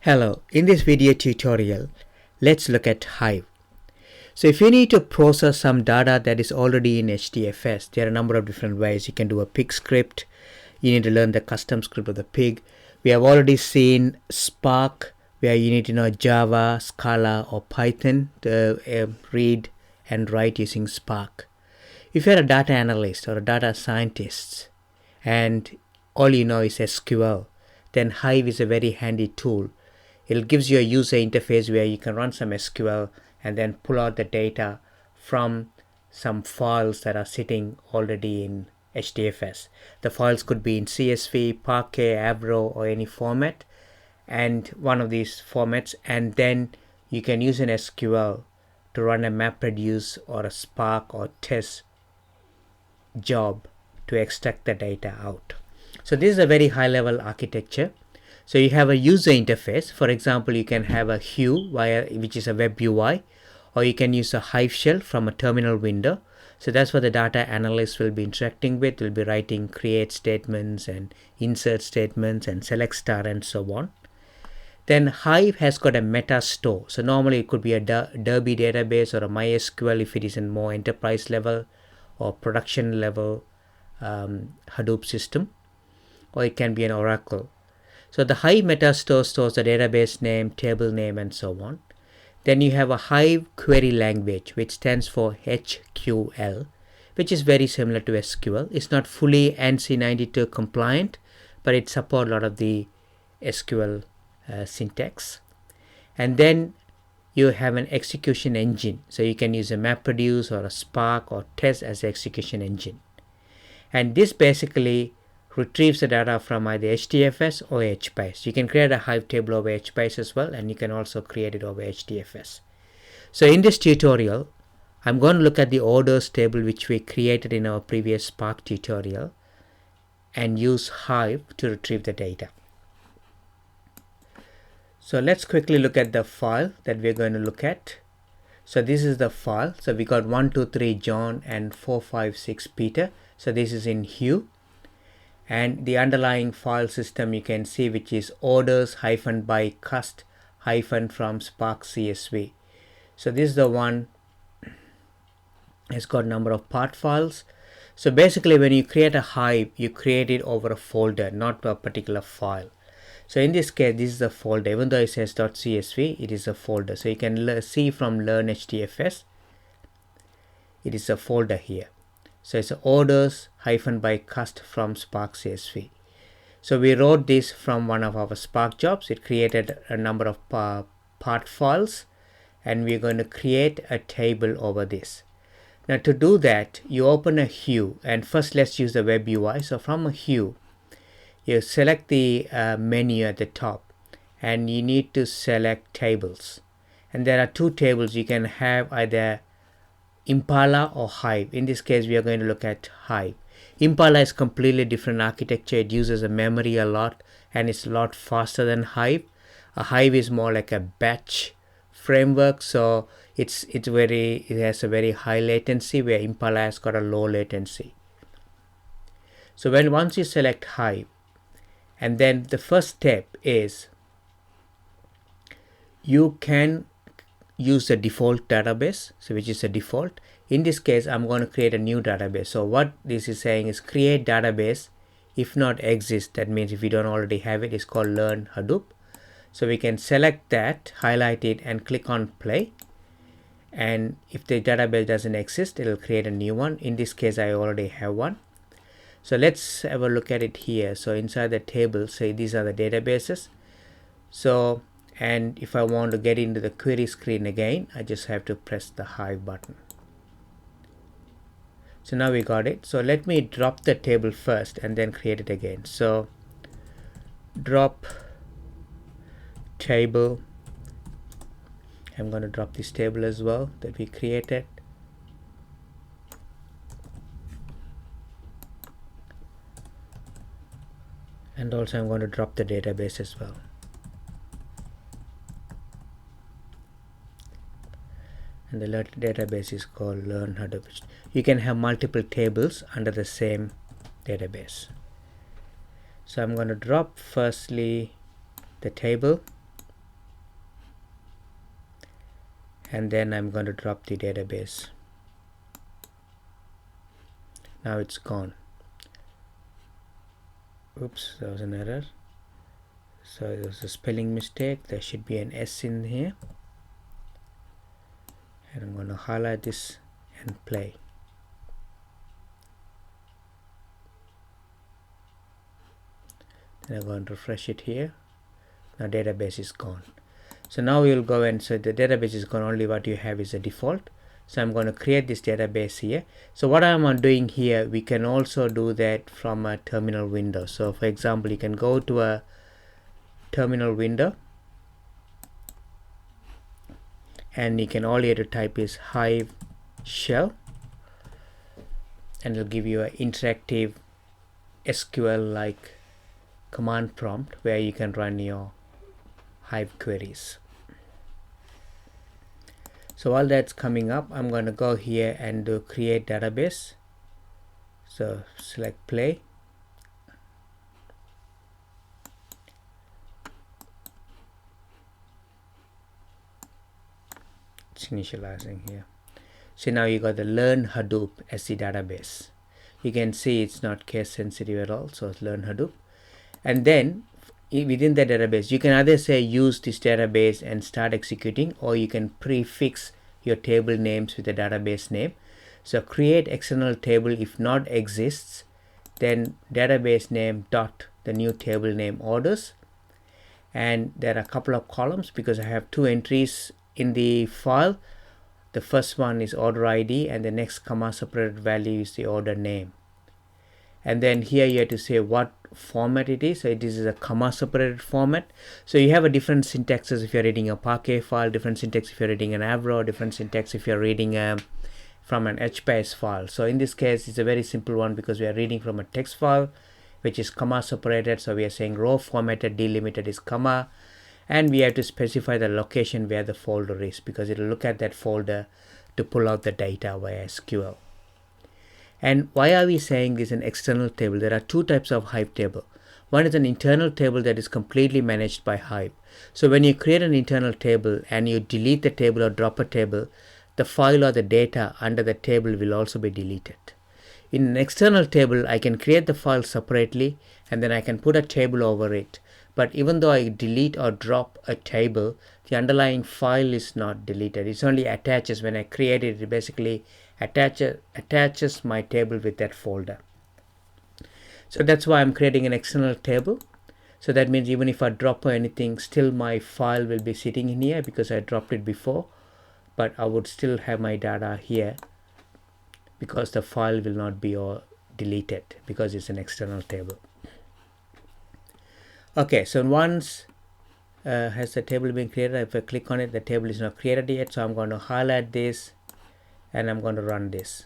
Hello, in this video tutorial, let's look at Hive. So if you need to process some data that is already in HDFS, there are a number of different ways. You can do a pig script. You need to learn the custom script of the pig. We have already seen Spark, where you need to know Java, Scala, or Python to read and write using Spark. If you're a data analyst or a data scientist and all you know is SQL, then Hive is a very handy tool. It gives you a user interface where you can run some SQL and then pull out the data from some files that are sitting already in HDFS. The files could be in CSV, Parquet, Avro, or any format, and one of these formats, and then you can use an SQL to run a MapReduce or a Spark or test job to extract the data out. So this is a very high level architecture. So you have a user interface. For example, you can have a Hue, which is a web UI, or you can use a Hive shell from a terminal window. So that's what the data analyst will be interacting with. Will be writing create statements and insert statements and select star and so on. Then Hive has got a meta store. So normally it could be a Derby database or a MySQL if it is in more enterprise level or production level Hadoop system, or it can be an Oracle. So the Hive meta store stores the database name, table name, and so on. Then you have a Hive query language, which stands for HQL, which is very similar to SQL. It's not fully ANSI 92 compliant, but it supports a lot of the SQL syntax. And then you have an execution engine. So you can use a MapReduce or a Spark or Test as the execution engine. And this basically retrieves the data from either HDFS or HBase. You can create a Hive table over HBase as well, and you can also create it over HDFS. So in this tutorial, I'm going to look at the orders table which we created in our previous Spark tutorial and use Hive to retrieve the data. So let's quickly look at the file that we're going to look at. So this is the file. So we got 1, 2, 3 John and 4, 5, 6 Peter. So this is in Hue. And the underlying file system you can see, which is orders -by cust -from Spark CSV. So this is the one. It's got number of part files. So basically when you create a Hive, you create it over a folder, not a particular file. So in this case, this is a folder. Even though it says .csv, it is a folder. So you can see from Learn HDFS, it is a folder here. So it's orders -by cust from Spark CSV. So we wrote this from one of our Spark jobs. It created a number of part files, and we're going to create a table over this. Now to do that, you open a Hue, and first let's use the web UI. So from a Hue, you select the menu at the top, and you need to select tables. And there are two tables. You can have either Impala or Hive. In this case, we are going to look at Hive. Impala is completely different architecture. It uses a memory a lot, and it's a lot faster than Hive. A Hive is more like a batch framework, so it has a very high latency, where Impala has got a low latency. So once you select Hive, and then the first step is you can use the default database, so which is a default. In this case, I'm going to create a new database. So what this is saying is create database if not exist. That means if you don't already have it, it's called Learn Hadoop. So we can select that, highlight it, and click on play. And if the database doesn't exist, it will create a new one. In this case, I already have one. So let's have a look at it here. So inside the table, say these are the databases. So and if I want to get into the query screen again, I just have to press the Hive button. So now we got it. So let me drop the table first and then create it again. So drop table. I'm going to drop this table as well that we created. And also I'm going to drop the database as well. And the database is called Learn Hadoop. You can have multiple tables under the same database. So I'm going to drop firstly the table, and then I'm going to drop the database. Now it's gone. Oops, there was an error. So there's a spelling mistake. There should be an S in here. And I'm going to highlight this and play. Then I'm going to refresh it here. Now database is gone. So now we'll go and so the database is gone. Only what you have is a default. So I'm going to create this database here. So what I'm doing here, we can also do that from a terminal window. So for example, you can go to a terminal window, and you can all you have to type is hive shell, and it'll give you an interactive SQL like command prompt where you can run your hive queries. So while that's coming up, I'm going to go here and do create database. So select play. It's initializing here. So now you got the learn Hadoop as the database. You can see it's not case sensitive at all. So it's learn Hadoop. And then within the database, you can either say use this database and start executing, or you can prefix your table names with the database name. So create external table if not exists, then database name dot the new table name orders. And there are a couple of columns because I have two entries in the file. The first one is order ID, and the next comma separated value is the order name. And then here you have to say what format it is. So this is a comma separated format. So you have a different syntaxes if you're reading a Parquet file, different syntax if you're reading an Avro, different syntax if you're reading from an HBase file. So in this case, it's a very simple one because we are reading from a text file, which is comma separated. So we are saying row formatted delimited is comma, and we have to specify the location where the folder is because it will look at that folder to pull out the data via SQL. And why are we saying this is an external table? There are two types of Hive table. One is an internal table that is completely managed by Hive. So when you create an internal table and you delete the table or drop a table, the file or the data under the table will also be deleted. In an external table, I can create the file separately and then I can put a table over it. But even though I delete or drop a table, the underlying file is not deleted. It's only attaches. When I create it, it basically attaches my table with that folder. So that's why I'm creating an external table. So that means even if I drop or anything, still my file will be sitting in here because I dropped it before. But I would still have my data here because the file will not be deleted because it's an external table. Okay, so once has the table been created, if I click on it, the table is not created yet. So I'm going to highlight this and I'm going to run this.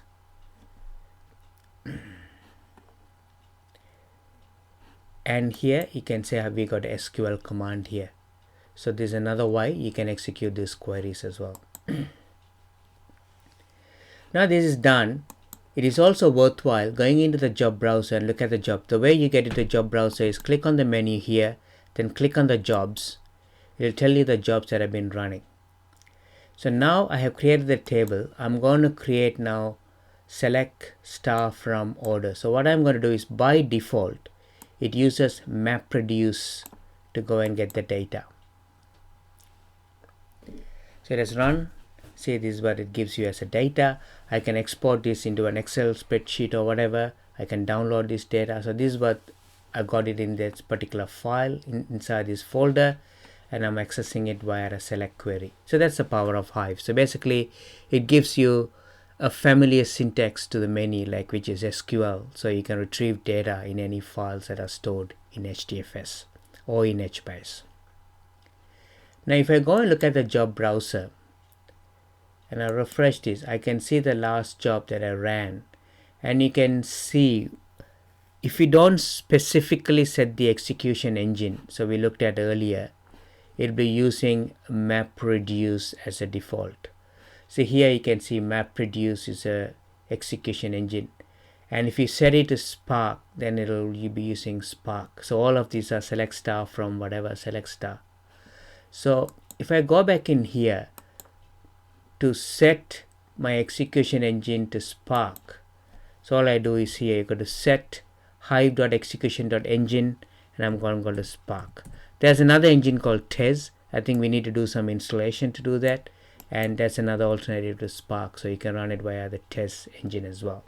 And here you can say we got SQL command here. So there's another way you can execute these queries as well. Now this is done. It is also worthwhile going into the job browser and look at the job. The way you get into the job browser is click on the menu here, then click on the jobs. It will tell you the jobs that have been running. So now I have created the table. I'm going to create now select star from order. So what I'm going to do is by default, it uses MapReduce to go and get the data. So let's run. See, this is what it gives you as a data. I can export this into an Excel spreadsheet or whatever. I can download this data. So this is what I got it in this particular file inside this folder, and I'm accessing it via a select query. So that's the power of Hive. So basically it gives you a familiar syntax to the menu, like which is SQL. So you can retrieve data in any files that are stored in HDFS or in HBase. Now if I go and look at the job browser and I refresh this, I can see the last job that I ran, and you can see if you don't specifically set the execution engine, so we looked at earlier, it'll be using MapReduce as a default. So here you can see MapReduce is a execution engine, and if you set it to Spark, then you'll be using Spark. So all of these are select star from whatever select star. So if I go back in here, to set my execution engine to Spark. So all I do is here, you go to set hive.execution.engine, and I'm going to go to Spark. There's another engine called Tez. I think we need to do some installation to do that, and that's another alternative to Spark, so you can run it via the Tez engine as well.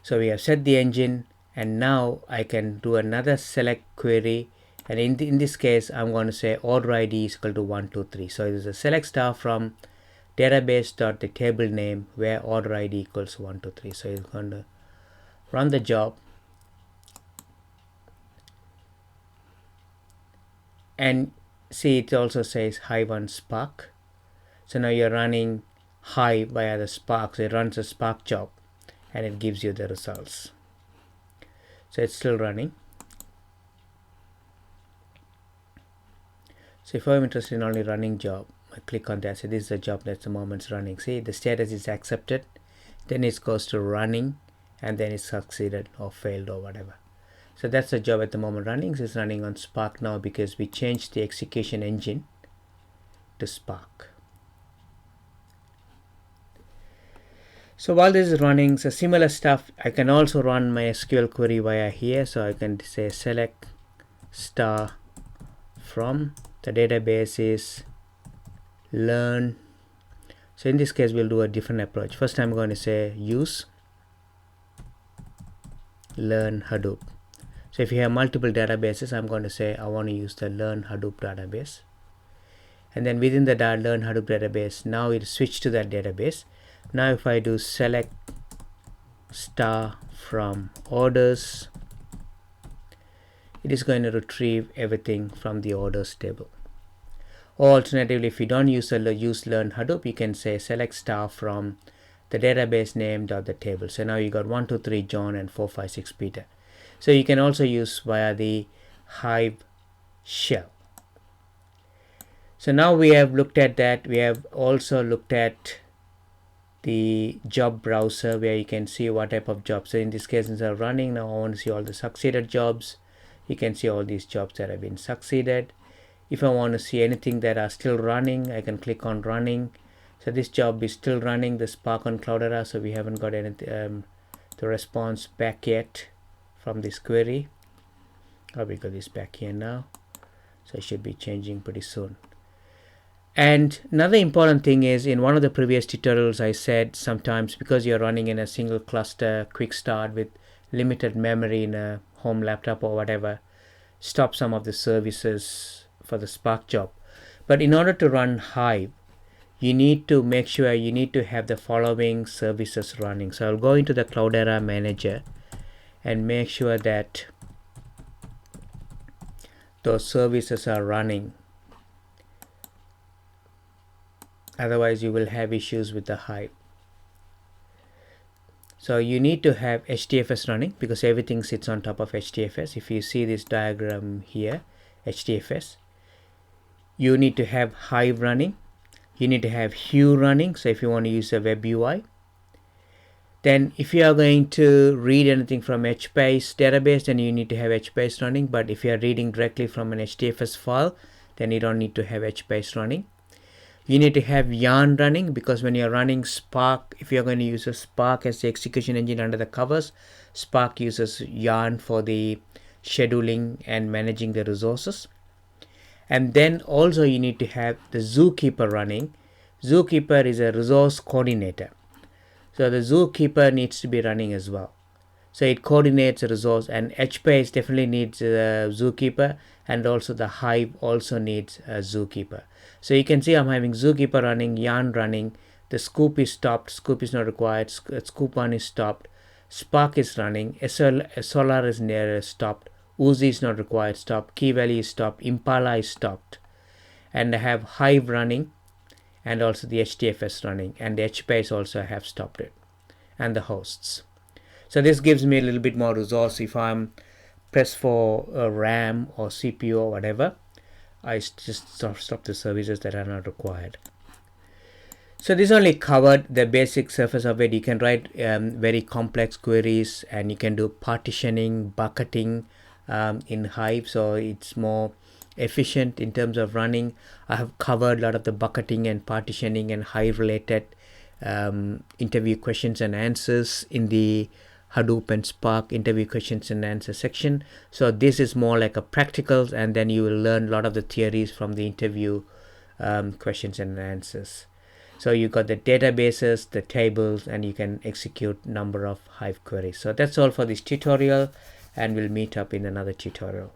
So we have set the engine, and now I can do another select query, and in this case I'm going to say order ID is equal to 1 2 3. So it is a select star from database.the table name where order ID equals 1 2 3. So it's going to run the job, and see, it also says hive on Spark. So now you're running hive via the Spark, so it runs a Spark job and it gives you the results. So it's still running. So if I'm interested in only running job, I click on that. So this is the job that's the moment's running. See, the status is accepted, then it goes to running, and then it's succeeded or failed or whatever. So that's the job at the moment running. So it's running on Spark now because we changed the execution engine to Spark. So while this is running, so similar stuff, I can also run my SQL query via here. So I can say select star from the database is learn. So in this case we'll do a different approach. First I'm going to say use learn Hadoop. So if you have multiple databases, I'm going to say I want to use the learn Hadoop database, and then within the learn Hadoop database, now it switched to that database. Now if I do select star from orders, it is going to retrieve everything from the orders table. Or alternatively, if you don't use learn Hadoop, you can say select star from the database name dot the table. So now you got 1 2 3 John and 4 5 6 Peter. So you can also use via the Hive shell. So now we have looked at that. We have also looked at the job browser where you can see what type of jobs. So in this case, instead of running, now I want to see all the succeeded jobs. You can see all these jobs that have been succeeded. If I want to see anything that are still running, I can click on running. So this job is still running, the Spark on Cloudera, so we haven't got any the response back yet from this query. We got this back here now, so it should be changing pretty soon. And another important thing is, in one of the previous tutorials I said sometimes because you're running in a single cluster quick start with limited memory in a home laptop or whatever, stop some of the services for the Spark job. But in order to run Hive, you need to make sure you need to have the following services running. So I'll go into the Cloudera manager and make sure that those services are running. Otherwise you will have issues with the Hive. So you need to have HDFS running because everything sits on top of HDFS. If you see this diagram here, HDFS, you need to have Hive running. You need to have Hue running. So if you want to use a web UI, then if you are going to read anything from HBase database, then you need to have HBase running. But if you are reading directly from an HDFS file, then you don't need to have HBase running. You need to have Yarn running because when you're running Spark, if you're going to use a Spark as the execution engine under the covers, Spark uses Yarn for the scheduling and managing the resources. And then also you need to have the Zookeeper running. Zookeeper is a resource coordinator. So the Zookeeper needs to be running as well. So it coordinates a resource, and HBase definitely needs a Zookeeper, and also the Hive also needs a Zookeeper. So you can see I'm having Zookeeper running, Yarn running, the Scoop is stopped, Scoop is not required, Scoop 1 is stopped, Spark is running, Solar is near stopped, Uzi is not required, stopped, Key Value is stopped, Impala is stopped, and I have Hive running, and also the HDFS running, and the HBase also have stopped it, and the hosts. So this gives me a little bit more resource. If I'm pressed for a RAM or CPU or whatever, I just stop the services that are not required. So this only covered the basic surface of it. You can write very complex queries, and you can do partitioning, bucketing in Hive. So it's more efficient in terms of running. I have covered a lot of the bucketing and partitioning and hive related interview questions and answers in the Hadoop and Spark interview questions and answer section. So this is more like a practicals, and then you will learn a lot of the theories from the interview questions and answers. So you got the databases, the tables, and you can execute number of Hive queries. So that's all for this tutorial, and we'll meet up in another tutorial.